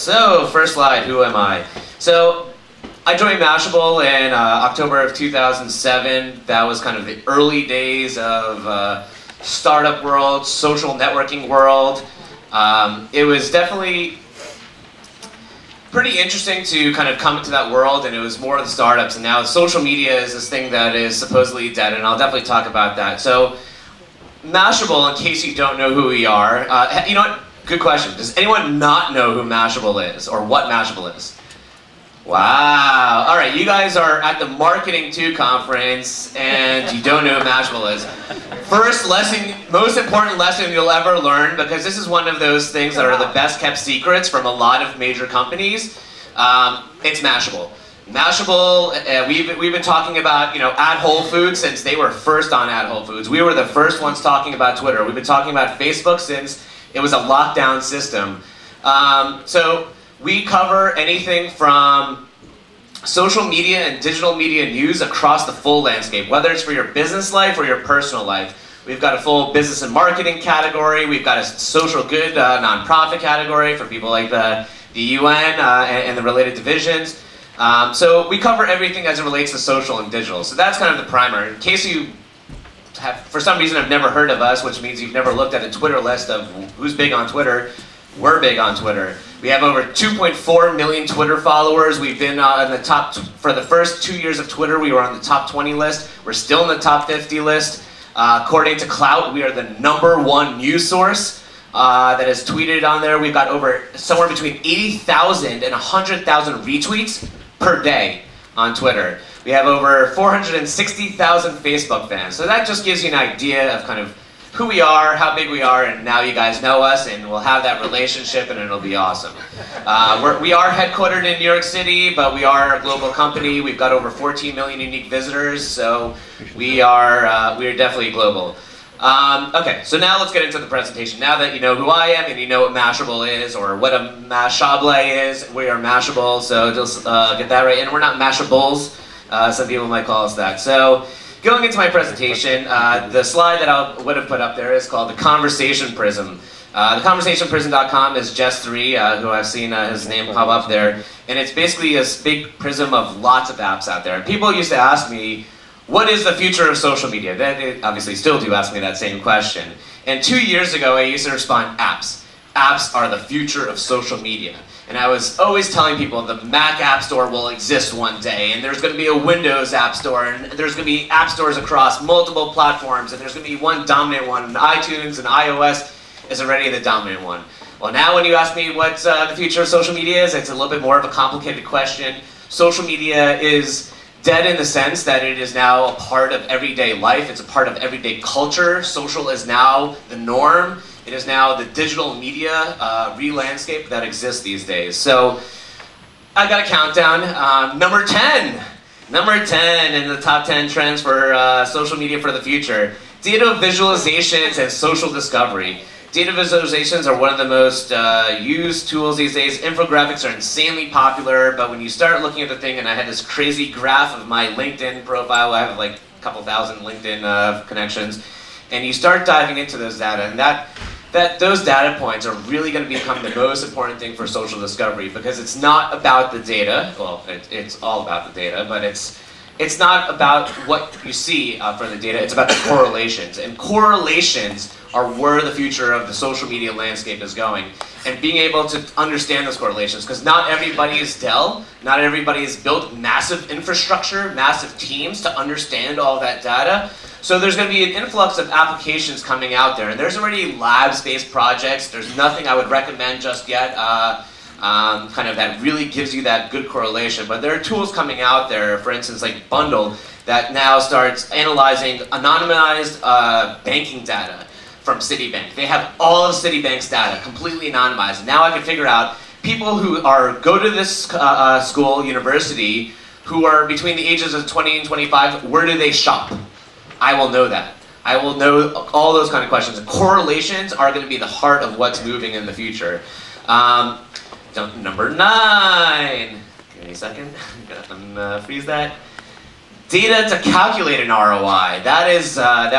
So, first slide, who am I? So, I joined Mashable in October of 2007. That was kind of the early days of startup world, social networking world. It was definitely pretty interesting to kind of come into that world, and it was more of the startups, and now social media is this thing that is supposedly dead, and I'll definitely talk about that. So, Mashable, in case you don't know who we are, you know what? Good question. Does anyone not know who Mashable is, or what Mashable is? Wow. All right, you guys are at the Marketing 2 conference, and you don't know who Mashable is. First lesson, most important lesson you'll ever learn, because this is one of those things that are the best kept secrets from a lot of major companies. It's Mashable. Mashable, we've been talking about, at Whole Foods since they were first on at Whole Foods. We were the first ones talking about Twitter. We've been talking about Facebook since it was a lockdown system. So we cover anything from social media and digital media news across the full landscape, whether it's for your business life or your personal life. We've got a full business and marketing category. We've got a social good nonprofit category for people like the UN and the related divisions. So we cover everything as it relates to social and digital. So that's kind of the primer. In case you have, for some reason, have never heard of us, which means you've never looked at a Twitter list of who's big on Twitter, we're big on Twitter. We have over 2.4 million Twitter followers. We've been in the top, for the first 2 years of Twitter, we were on the top 20 list. We're still in the top 50 list. According to Clout, we are the #1 news source that is tweeted on there. We've got over somewhere between 80,000 and 100,000 retweets per day on Twitter. We have over 460,000 Facebook fans. So that just gives you an idea of kind of who we are, how big we are, and now you guys know us, and we'll have that relationship, and it'll be awesome. We are headquartered in New York City, but we are a global company. We've got over 14 million unique visitors, so we are definitely global. Okay, so now let's get into the presentation. Now that you know who I am and you know what Mashable is, or what a Mashable is, we are Mashable, so just get that right. And we're not Mashables, some people might call us that. So, going into my presentation, the slide that I would have put up there is called the Conversation Prism. TheConversationPrism.com is Jess3, who I've seen his name pop up there, and it's basically a big prism of lots of apps out there. And people used to ask me, what is the future of social media? They obviously still do ask me that same question. And 2 years ago, I used to respond, apps. Apps are the future of social media. And I was always telling people the Mac App Store will exist one day, and there's going to be a Windows App Store, and there's going to be app stores across multiple platforms, and there's going to be one dominant one, and iTunes and iOS is already the dominant one. Well, now when you ask me what the future of social media is, it's a little bit more of a complicated question. Social media is dead in the sense that it is now a part of everyday life. It's a part of everyday culture. Social is now the norm. It is now the digital media re-landscape that exists these days. So I got a countdown. Number 10. Number 10 in the top 10 trends for social media for the future. Data visualizations and social discovery. Data visualizations are one of the most used tools these days. Infographics are insanely popular, but when you start looking at the thing, and I had this crazy graph of my LinkedIn profile, I have like a couple thousand LinkedIn connections, and you start diving into those data, and those data points are really going to become the most important thing for social discovery, because it's not about the data. Well, it's all about the data, but it's not about what you see from the data, it's about the correlations. And correlations are where the future of the social media landscape is going. And being able to understand those correlations, because not everybody is Dell, not everybody has built massive infrastructure, massive teams to understand all that data. So there's going to be an influx of applications coming out there, and there's already labs-based projects. There's nothing I would recommend just yet. Kind of that really gives you that good correlation. But there are tools coming out there, for instance, like Bundle, that now starts analyzing anonymized banking data from Citibank. They have all of Citibank's data completely anonymized. And now I can figure out people who go to this school, university, who are between the ages of 20 and 25, where do they shop? I will know that. I will know all those kind of questions. And correlations are going to be the heart of what's moving in the future. Number 9. Give me a second. Freeze that. Data to calculate an ROI. That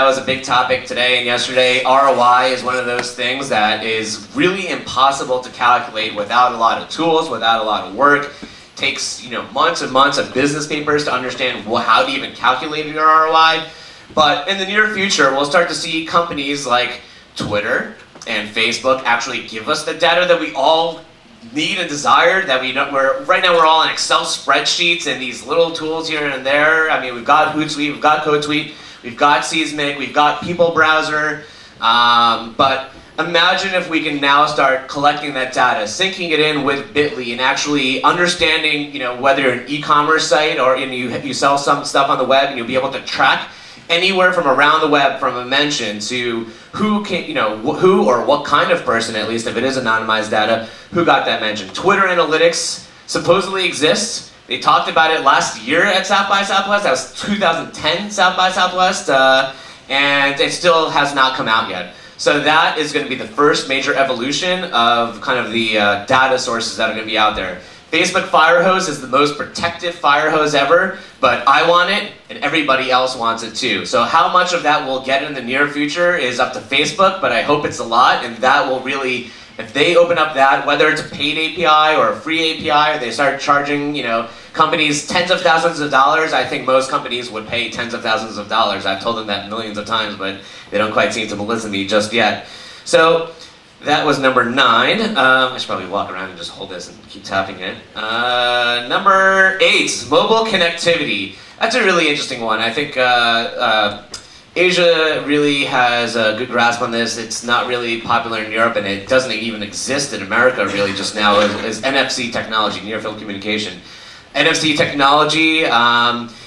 was a big topic today and yesterday. ROI is one of those things that is really impossible to calculate without a lot of tools, without a lot of work. It takes months and months of business papers to understand how to even calculate your ROI. But in the near future, we'll start to see companies like Twitter and Facebook actually give us the data that we all need and desire, that right now we're all in Excel spreadsheets and these little tools here and there. I mean, we've got Hootsuite, we've got CodeSuite, we've got Seismic, we've got People Browser, but imagine if we can now start collecting that data, syncing it in with Bitly, and actually understanding, whether you're an e-commerce site or you sell some stuff on the web, and you'll be able to track anywhere from around the web, from a mention to who or what kind of person, at least if it is anonymized data, who got that mention. Twitter analytics supposedly exists. They talked about it last year at South by Southwest. That was 2010 South by Southwest, and it still has not come out yet. So that is going to be the first major evolution of kind of the data sources that are going to be out there. Facebook Firehose is the most protective fire hose ever, but I want it and everybody else wants it too. So how much of that we'll get in the near future is up to Facebook, but I hope it's a lot, and that will really, if they open up that, whether it's a paid API or a free API, or they start charging, companies tens of thousands of dollars, I think most companies would pay tens of thousands of dollars. I've told them that millions of times, but they don't quite seem to listen to me just yet. So that was number 9. I should probably walk around and just hold this and keep tapping it. Number 8, mobile connectivity. That's a really interesting one. I think Asia really has a good grasp on this. It's not really popular in Europe, and it doesn't even exist in America really just now, is NFC technology, near field communication. NFC technology,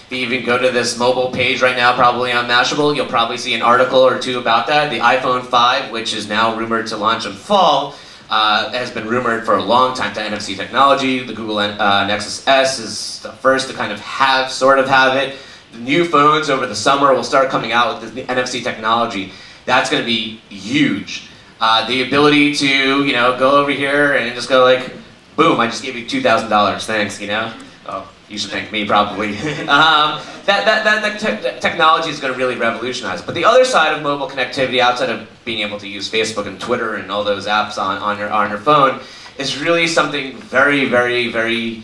if you even go to this mobile page right now, probably on Mashable, you'll probably see an article or two about that. The iPhone 5, which is now rumored to launch in fall, has been rumored for a long time to NFC technology. The Google Nexus S is the first to kind of sort of have it. The new phones over the summer will start coming out with the NFC technology. That's going to be huge. The ability to, go over here and just go like, boom, I just gave you $2,000, thanks, Oh, you should thank me, probably. That technology is going to really revolutionize. But the other side of mobile connectivity, outside of being able to use Facebook and Twitter and all those apps on your phone, is really something very, very, very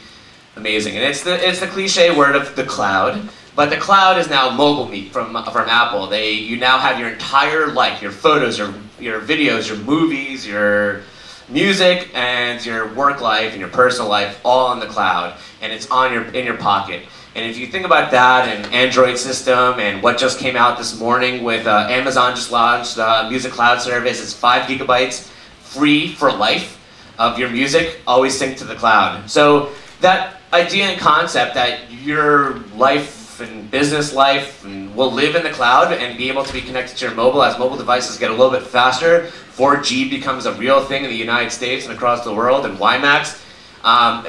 amazing. And it's the cliche word of the cloud. But the cloud is now mobile meat from Apple. You now have your entire life, your photos, your videos, your movies, your music, and your work life and your personal life all on the cloud, and it's in your pocket. And if you think about that, and Android system, and what just came out this morning with Amazon just launched music cloud service, it's 5 gigabytes free for life of your music, always sync to the cloud. So that idea and concept that your life and business life will live in the cloud and be able to be connected to your mobile as mobile devices get a little bit faster. 4G becomes a real thing in the United States and across the world, and WiMAX,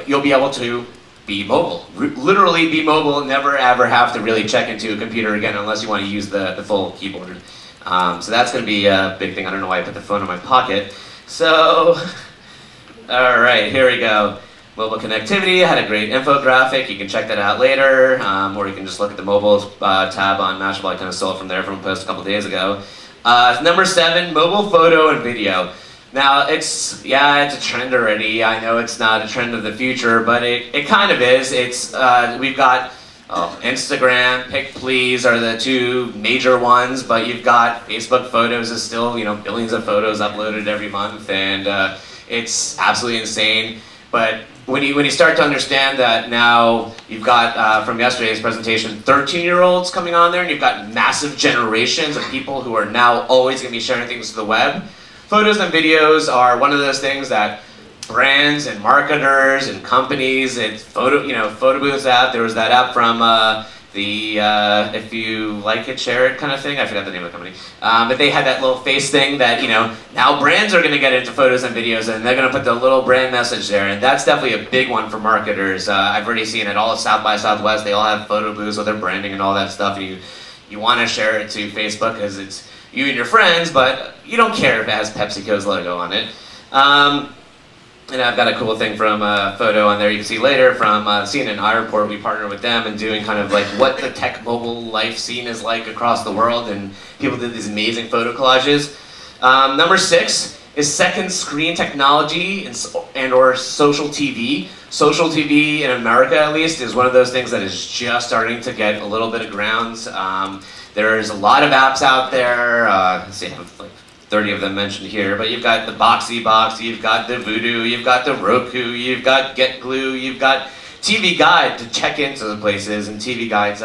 you'll be able to be mobile. Literally be mobile, never ever have to really check into a computer again unless you want to use the full keyboard. So that's going to be a big thing. I don't know why I put the phone in my pocket. So, alright, here we go. Mobile connectivity, I had a great infographic, you can check that out later, or you can just look at the mobile tab on Mashable. I kind of stole it from there from a post a couple days ago. Number 7, mobile photo and video. Now, it's a trend already. I know it's not a trend of the future, but it kind of is. We've got Instagram, Pic Please are the 2 major ones, but you've got Facebook Photos is still, billions of photos uploaded every month, and it's absolutely insane. But when you start to understand that now you've got, from yesterday's presentation, 13-year-olds coming on there, and you've got massive generations of people who are now always going to be sharing things to the web. Photos and videos are one of those things that brands and marketers and companies, photo booths app. There was that app from if you like it, share it kind of thing. I forgot the name of the company. But they had that little face thing that, now brands are going to get into photos and videos, and they're going to put the little brand message there. And that's definitely a big one for marketers. I've already seen it all at South by Southwest. They all have photo booths with their branding and all that stuff. And you want to share it to Facebook because it's you and your friends, but you don't care if it has PepsiCo's logo on it. And I've got a cool thing from a photo on there you can see later from CNN iReport. We partner with them and doing kind of like what the tech mobile life scene is like across the world, and people did these amazing photo collages. Number 6 is second screen technology and or social TV. Social TV in America, at least, is one of those things that is just starting to get a little bit of grounds. There's a lot of apps out there. Let's see, I have like 30 of them mentioned here, but you've got the Boxy Box, you've got the Voodoo, you've got the Roku, you've got Get Glue, you've got TV Guide to check into the places, and TV Guide's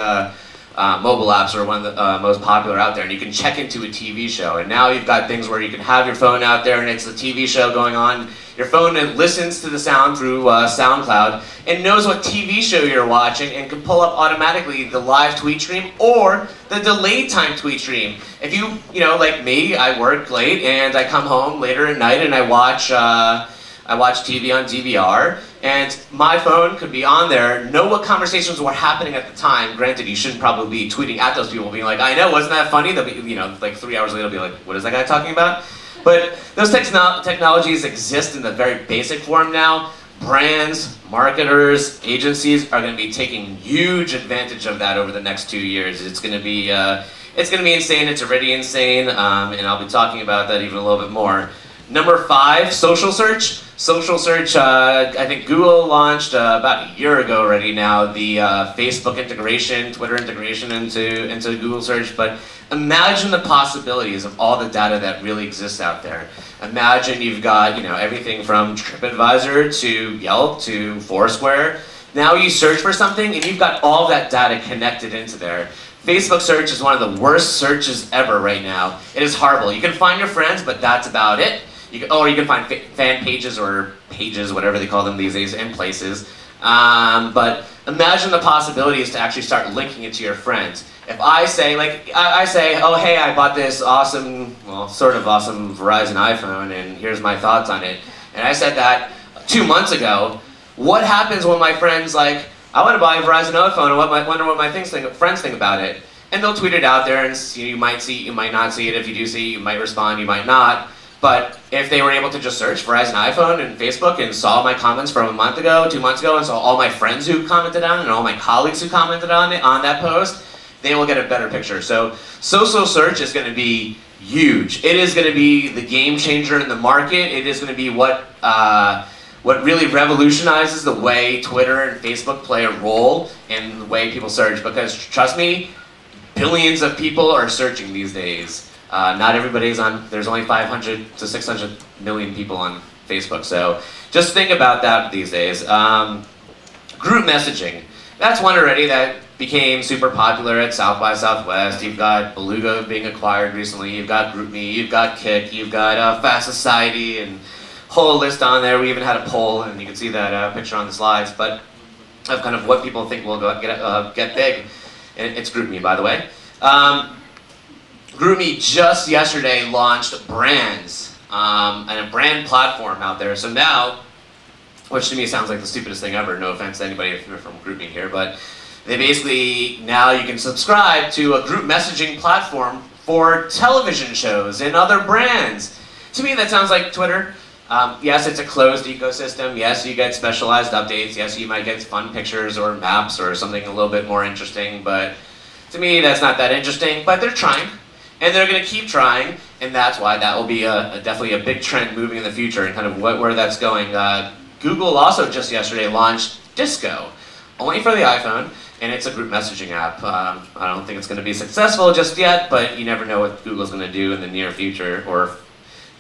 mobile apps are one of the most popular out there, and you can check into a TV show. And now you've got things where you can have your phone out there and it's a TV show going on. Your phone listens to the sound through SoundCloud and knows what TV show you're watching and can pull up automatically the live tweet stream or the delayed time tweet stream. If you know, like me, I work late and I come home later at night and I watch TV on DVR, and my phone could be on there, know what conversations were happening at the time. Granted, you shouldn't probably be tweeting at those people, being like, I know, wasn't that funny? They'll be, you know, like 3 hours later, they'll be like, what is that guy talking about? But those technologies exist in the very basic form now. Brands, marketers, agencies are going to be taking huge advantage of that over the next 2 years. It's going to be insane. It's already insane, and I'll be talking about that even a little bit more. Number 5, social search. Social search, I think Google launched about a year ago already now, the Facebook integration, Twitter integration into Google search, but imagine the possibilities of all the data that really exists out there. Imagine you've got, you know, everything from TripAdvisor to Yelp to Foursquare. Now you search for something and you've got all that data connected into there. Facebook search is one of the worst searches ever right now. It is horrible. You can find your friends, but that's about it. You can find fan pages or pages, whatever they call them these days, in places. But imagine the possibilities to actually start linking it to your friends. If I say, I say, oh hey, I bought this awesome, well, sort of awesome Verizon iPhone, and here's my thoughts on it. And I said that 2 months ago. What happens when my friends like, I want to buy a Verizon iPhone, and wonder what my friends think about it? And they'll tweet it out there, and you might see it, you might not see it. If you do see it, you might respond, you might not. But if they were able to just search Verizon iPhone and Facebook and saw my comments from a month ago, 2 months ago, and saw all my friends who commented on it and all my colleagues who commented on it, on that post, they will get a better picture. So social search is going to be huge. It is going to be the game changer in the market. It is going to be what really revolutionizes the way Twitter and Facebook play a role in the way people search. Because trust me, billions of people are searching these days. Not everybody's on, there's only 500 to 600 million people on Facebook, so just think about that these days. Group messaging, that's one already that became super popular at South by Southwest. You've got Beluga being acquired recently, you've got GroupMe, you've got Kik, you've got Fast Society, and whole list on there. We even had a poll, and you can see that picture on the slides, but of kind of what people think will get big. And it's GroupMe, by the way. GroupMe just yesterday launched brands and a brand platform out there. So now, which to me sounds like the stupidest thing ever, no offense to anybody if you're from GroupMe here, but they basically, now you can subscribe to a group messaging platform for television shows and other brands. To me that sounds like Twitter. Yes, it's a closed ecosystem. Yes, you get specialized updates. Yes, you might get fun pictures or maps or something a little bit more interesting, but to me that's not that interesting, but they're trying. And they're going to keep trying, and that's why that will be definitely a big trend moving in the future and kind of where that's going. Google also just yesterday launched Disco, only for the iPhone, and it's a group messaging app. I don't think it's going to be successful just yet, but you never know what Google's going to do in the near future or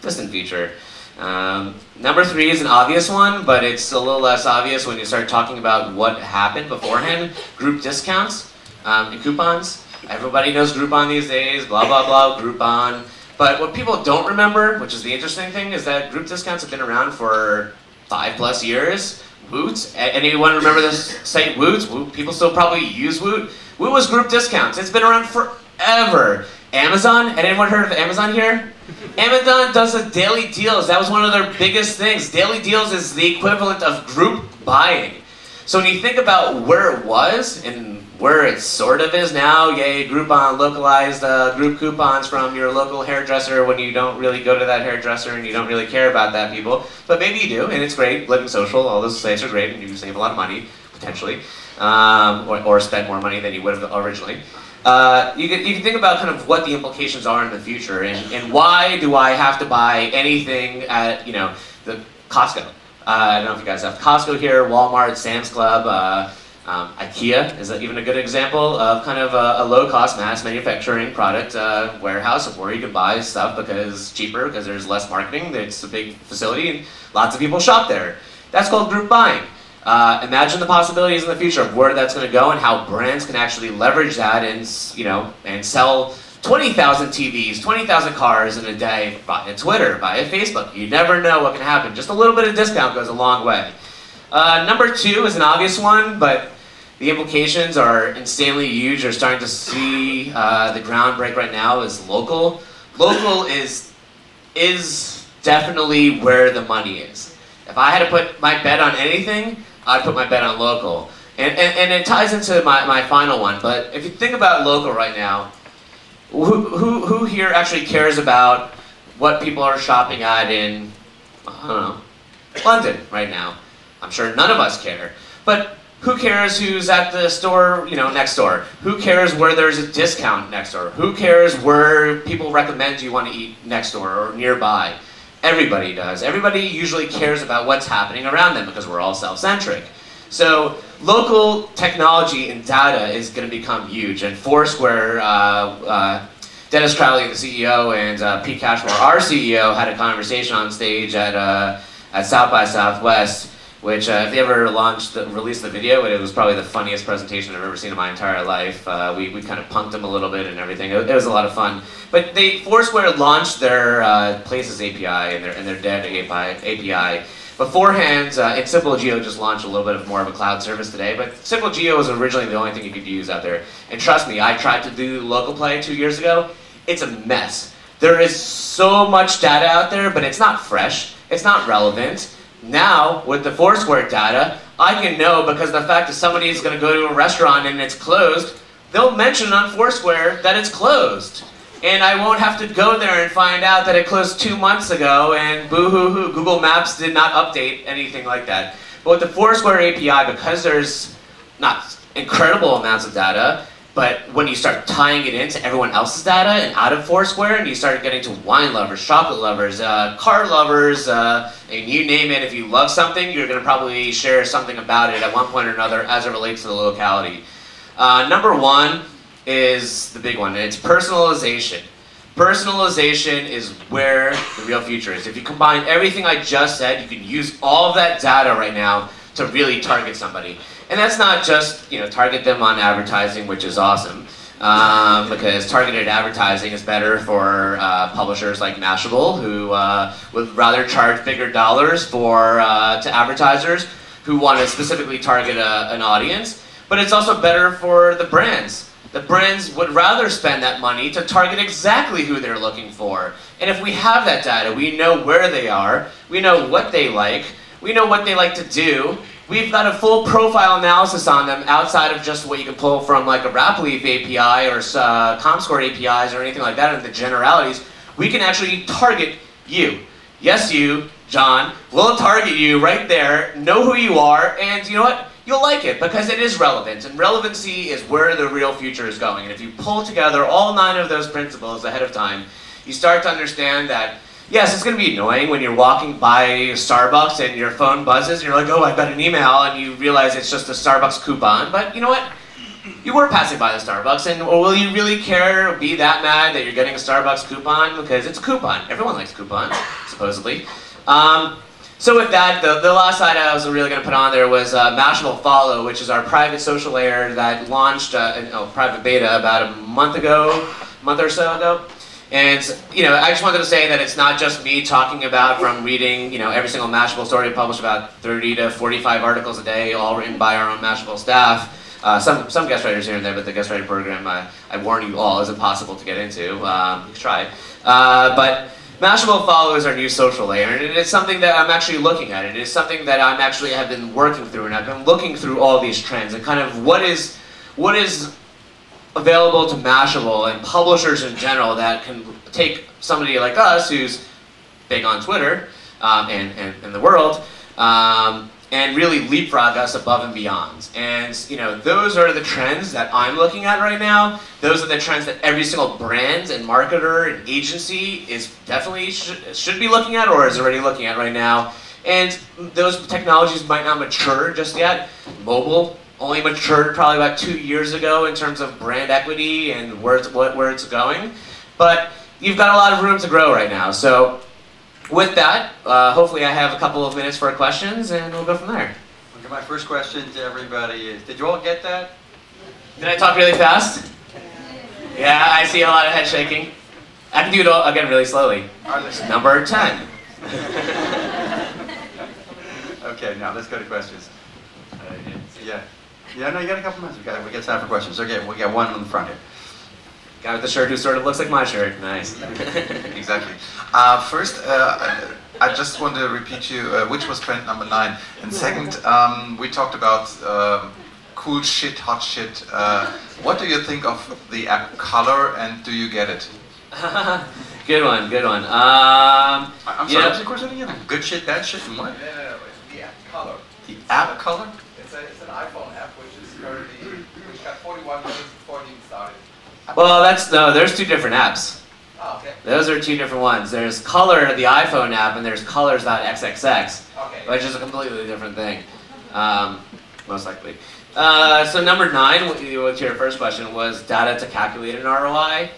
distant future. Number 3 is an obvious one, but it's a little less obvious when you start talking about what happened beforehand. Group discounts and coupons. Everybody knows Groupon these days, blah, blah, blah, Groupon. But what people don't remember, which is the interesting thing, is that group discounts have been around for 5+ years. Woot. Anyone remember this site, Woot? Woot? People still probably use Woot. Woot was group discounts. It's been around forever. Amazon? Anyone heard of Amazon here? Amazon does the daily deals. That was one of their biggest things. Daily deals is the equivalent of group buying. So when you think about where it was and where it sort of is now, yay, Groupon, localized group coupons from your local hairdresser when you don't really go to that hairdresser and you don't really care about that people, but maybe you do, and it's great, living social, all those sites are great, and you can save a lot of money, potentially, or spend more money than you would have originally. You can think about kind of what the implications are in the future, and why do I have to buy anything at, you know, the Costco? I don't know if you guys have Costco here, Walmart, Sam's Club, IKEA is even a good example of kind of a low-cost mass manufacturing product warehouse where you can buy stuff because it's cheaper, because there's less marketing, it's a big facility, and lots of people shop there. That's called group buying. Imagine the possibilities in the future of where that's going to go and how brands can actually leverage that and, you know, and sell 20,000 TVs, 20,000 cars in a day via Twitter, via Facebook. You never know what can happen. Just a little bit of discount goes a long way. Number 2 is an obvious one, but the implications are insanely huge. You're starting to see the ground break right now is local. Local is definitely where the money is. If I had to put my bet on anything, I'd put my bet on local. And it ties into my final one, but if you think about local right now, who here actually cares about what people are shopping at in, I don't know, London right now? I'm sure none of us care. But who cares who's at the store, you know, next door? Who cares where there's a discount next door? Who cares where people recommend you want to eat next door or nearby? Everybody does. Everybody usually cares about what's happening around them because we're all self-centric. So local technology and data is going to become huge. And Foursquare, Dennis Crowley, the CEO, and Pete Cashmore, our CEO, had a conversation on stage at South by Southwest, which if they ever released the video, it was probably the funniest presentation I've ever seen in my entire life. We kind of punked them a little bit and everything. It was a lot of fun. But Foursquare launched their Places API and their Dead API. Beforehand, and Simple Geo just launched a little bit more of a cloud service today, but Simple Geo was originally the only thing you could use out there. And trust me, I tried to do local play 2 years ago. It's a mess. There is so much data out there, but it's not fresh. It's not relevant. Now, with the Foursquare data, I can know because the fact that somebody is going to go to a restaurant and it's closed, they'll mention on Foursquare that it's closed. And I won't have to go there and find out that it closed 2 months ago and boo-hoo-hoo, Google Maps did not update anything like that. But with the Foursquare API, because there's not incredible amounts of data, but when you start tying it into everyone else's data and out of Foursquare, and you start getting to wine lovers, chocolate lovers, car lovers, and you name it, if you love something, you're going to probably share something about it at one point or another as it relates to the locality. Number 1 is the big one, and it's personalization. Personalization is where the real future is. If you combine everything I just said, you can use all of that data right now to really target somebody. And that's not just, you know, target them on advertising, which is awesome, because targeted advertising is better for publishers like Mashable, who would rather charge bigger dollars to advertisers who want to specifically target an audience. But it's also better for the brands. The brands would rather spend that money to target exactly who they're looking for. And if we have that data, we know where they are, we know what they like to do. We've got a full profile analysis on them outside of just what you can pull from like a Rapleaf API or ComScore APIs or anything like that in the generalities. We can actually target you. Yes, you, John, we'll target you right there, know who you are, and you know what? You'll like it because it is relevant, and relevancy is where the real future is going. And if you pull together all 9 of those principles ahead of time, you start to understand that, yes, it's going to be annoying when you're walking by Starbucks and your phone buzzes, and you're like, oh, I got an email, and you realize it's just a Starbucks coupon. But you know what? You were passing by the Starbucks, and will you really care, be that mad that you're getting a Starbucks coupon? Because it's a coupon. Everyone likes coupons, supposedly. So with that, the last slide I was really going to put on there was Mashable Follow, which is our private social layer that launched in private beta about a month or so ago. And you know, I just wanted to say that it's not just me talking about from reading, you know, every single Mashable story. We publish about 30 to 45 articles a day, all written by our own Mashable staff. Some guest writers here and there, but the guest writer program, I warn you all, is impossible to get into. You can try. But Mashable follows our new social layer, and it is something that I'm actually looking at. It is something that I'm actually have been working through, and I've been looking through all these trends and kind of what is available to Mashable and publishers in general that can take somebody like us who's big on Twitter and the world and really leapfrog us above and beyond. And you know, those are the trends that I'm looking at right now. Those are the trends that every single brand and marketer and agency is definitely should be looking at or is already looking at right now. And those technologies might not mature just yet. Mobile only matured probably about 2 years ago in terms of brand equity and where it's going. But you've got a lot of room to grow right now. So with that, hopefully I have a couple of minutes for questions, and we'll go from there. Okay, my first question to everybody is, did you all get that? Did I talk really fast? Yeah, I see a lot of head shaking. I can do it all again really slowly. Number 10. Okay, now let's go to questions. Yeah, no, you got a couple minutes. We got time for questions. Okay, we got one on the front here. Guy with the shirt who sort of looks like my shirt. Nice. Exactly. First, I just want to repeat you, which was trend number 9. And second, we talked about cool shit, hot shit. What do you think of the app Color, and do you get it? Good one, good one. I'm sorry, what's the question again? Good shit, bad shit, and what? No. The app Color. The app Color? It's an iPhone app which got 41 minutes before it even started. Well, there's 2 different apps. Oh, okay. Those are 2 different ones. There's Color, the iPhone app, and there's colors.xxx, Okay. which is a completely different thing, most likely. So number 9, what's your first question, was data to calculate an ROI.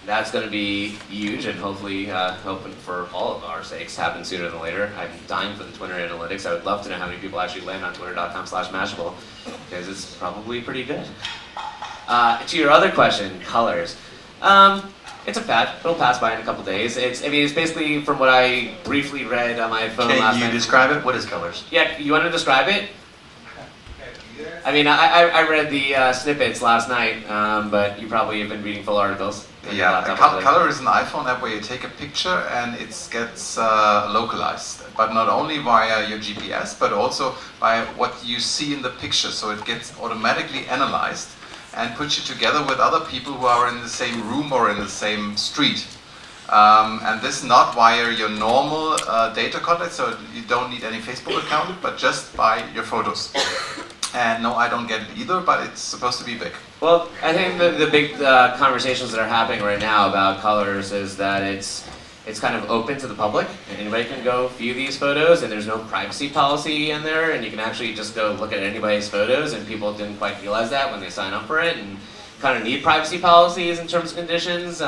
That's going to be huge, and hopefully, hoping for all of our sakes, happen sooner than later. I'm dying for the Twitter analytics. I would love to know how many people actually land on twitter.com/Mashable, because it's probably pretty good. To your other question, colors. It's a fad. It'll pass by in a couple days. It's basically from what I briefly read on my phone last night. Can you describe it? What is colors? Yeah, you want to describe it? I mean, I read the snippets last night, but you probably have been reading full articles. Yeah, Color is an iPhone app where you take a picture and it gets localized, but not only via your GPS, but also by what you see in the picture. So it gets automatically analyzed and puts you together with other people who are in the same room or in the same street. And this not via your normal data contact, so you don't need any Facebook account, but just by your photos. And no, I don't get it either, but it's supposed to be big. Well, I think the big conversations that are happening right now about colors is that it's kind of open to the public, and anybody can go view these photos, and there's no privacy policy in there, and you can actually just go look at anybody's photos, and people didn't quite realize that when they sign up for it, and kind of need privacy policies and terms and conditions,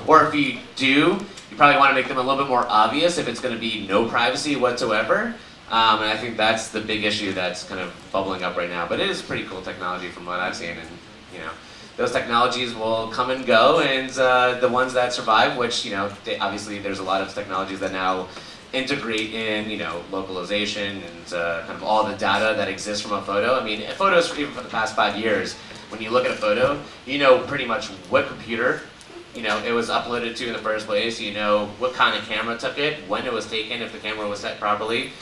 or if you do, you probably want to make them a little bit more obvious if it's going to be no privacy whatsoever. And I think that's the big issue that's kind of bubbling up right now. But it is pretty cool technology from what I've seen, and you know, those technologies will come and go, and the ones that survive, which obviously there's a lot of technologies that now integrate in localization and kind of all the data that exists from a photo. I mean, photos even for the past 5 years, when you look at a photo, you know pretty much what computer it was uploaded to in the first place. You know what kind of camera took it, when it was taken, if the camera was set properly.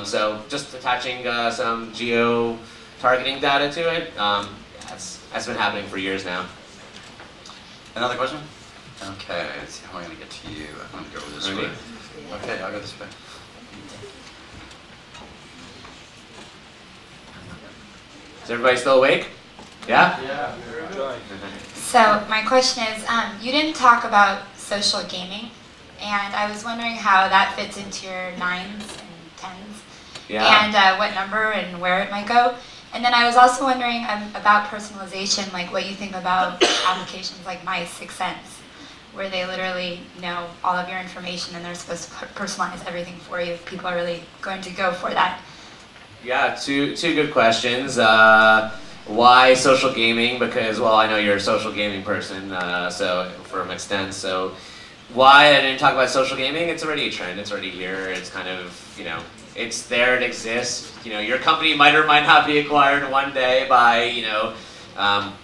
So just attaching some geo-targeting data to it, that's been happening for years now. Another question? Okay, let's see how I'm going to get to you. I'm going to go this way. Okay, I'll go this way. Is everybody still awake? Yeah? Yeah, we're enjoying. So my question is, you didn't talk about social gaming, and I was wondering how that fits into your 9s and 10s, and what number and where it might go. And then I was also wondering about personalization, like what you think about applications like My 6th Sense, where they literally know all of your information and they're supposed to personalize everything for you. People are really going to go for that. Yeah, two good questions. Why social gaming? Because, well, I know you're a social gaming person, so from extent. So why I didn't talk about social gaming? It's already a trend. It's already here. It's kind of, it's there. It exists. Your company might or might not be acquired one day by,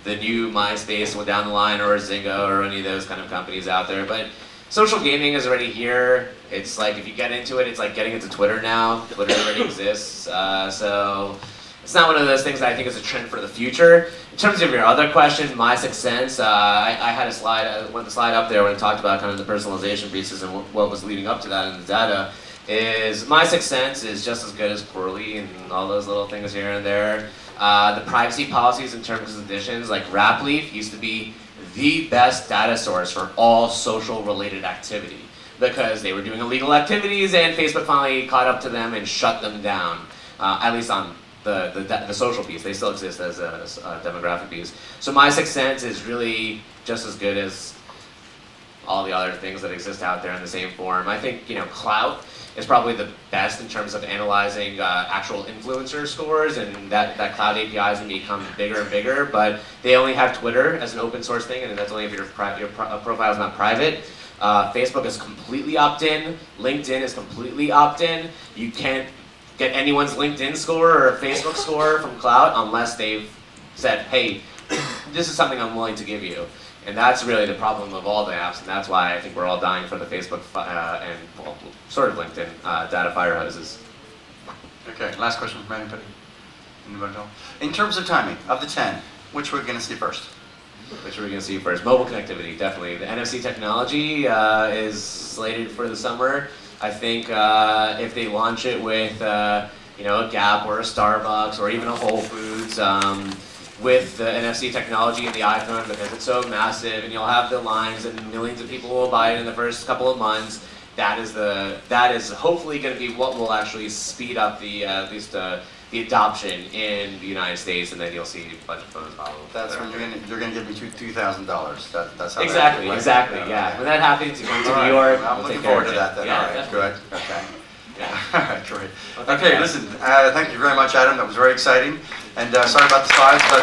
the new MySpace down the line, or Zynga, or any of those kind of companies out there. But social gaming is already here. It's like if you get into it, it's like getting into Twitter now. Twitter already exists, so it's not one of those things that I think is a trend for the future. In terms of your other question, my sixth sense, I had a slide, the slide up there when I talked about kind of the personalization pieces and what was leading up to that in the data. Is my sixth sense is just as good as Poorly and all those little things here and there. The privacy policies in terms of conditions, like Rapleaf used to be the best data source for all social related activity because they were doing illegal activities and Facebook finally caught up to them and shut them down, at least on the social piece. They still exist as a demographic piece. So my sixth sense is really just as good as all the other things that exist out there in the same form. I think, you know, Clout is probably the best in terms of analyzing actual influencer scores, and that Cloud API is going to become bigger and bigger, but they only have Twitter as an open source thing, and that's only if your profile is not private. Facebook is completely opt-in. LinkedIn is completely opt-in. You can't get anyone's LinkedIn score or Facebook score from Cloud unless they've said, hey, this is something I'm willing to give you. And that's really the problem of all the apps, and that's why I think we're all dying for the Facebook and well, sort of LinkedIn data fire hoses. Okay, last question from anybody? In terms of timing, of the 10, which we're going to see first? Which are we going to see first? Mobile connectivity, definitely. The NFC technology is slated for the summer. I think if they launch it with you know, a Gap or a Starbucks or even a Whole Foods, with the NFC technology in the iPhone because it's so massive and you'll have the lines and millions of people will buy it in the first couple of months. That is hopefully going to be what will actually speed up the at least the adoption in the United States, and then you'll see a bunch of phones follow. That's when you're going to give me $2,000. That's how exactly, that exactly, right? Yeah. When that happens, you come to New York. I'm looking forward to that then. Yeah, all right, good. Okay. Yeah. All right, great. Okay, listen, thank you very much, Adam. That was very exciting. And sorry about the slides, but